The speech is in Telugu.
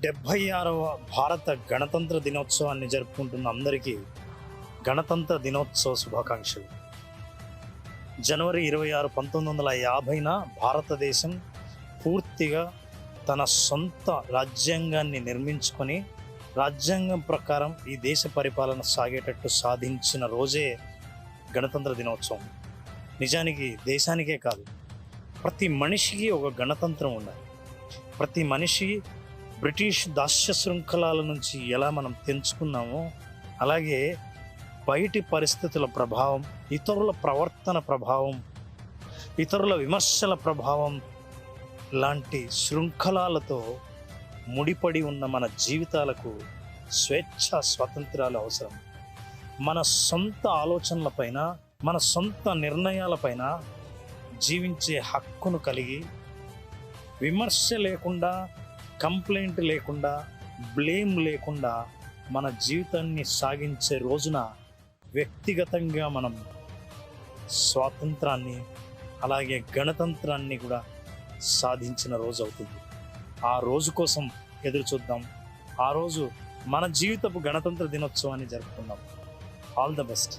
76వ భారత గణతంత్ర దినోత్సవాన్ని జరుపుకుంటున్న అందరికీ గణతంత్ర దినోత్సవ శుభాకాంక్షలు. జనవరి 26, 1950న భారతదేశం పూర్తిగా తన సొంత రాజ్యాంగాన్ని నిర్మించుకొని రాజ్యాంగం ప్రకారం ఈ దేశ పరిపాలన సాగేటట్టు సాధించిన రోజే గణతంత్ర దినోత్సవం. నిజానికి దేశానికే కాదు, ప్రతి మనిషికి ఒక గణతంత్రం ఉండాలి. ప్రతి మనిషి బ్రిటిష్ దాస్య శృంఖలాల నుంచి ఎలా మనం తెంచుకున్నామో అలాగే బయటి పరిస్థితుల ప్రభావం, ఇతరుల ప్రవర్తన ప్రభావం, ఇతరుల విమర్శల ప్రభావం లాంటి శృంఖలాలతో ముడిపడి ఉన్న మన జీవితాలకు స్వేచ్ఛ స్వాతంత్రాలు అవసరం. మన సొంత ఆలోచనలపైన, మన సొంత నిర్ణయాలపైన జీవించే హక్కును కలిగి, విమర్శ లేకుండా, కంప్లైంట్ లేకుండా, బ్లేమ్ లేకుండా మన జీవితాన్ని సాగించే రోజున వ్యక్తిగతంగా మనం స్వాతంత్రాన్ని అలాగే గణతంత్రాన్ని కూడా సాధించిన రోజు అవుతుంది. ఆ రోజు కోసం ఎదురు చూద్దాం. ఆ రోజు మన జీవితపు గణతంత్ర దినోత్సవాన్ని జరుపుకుందాం. All the best.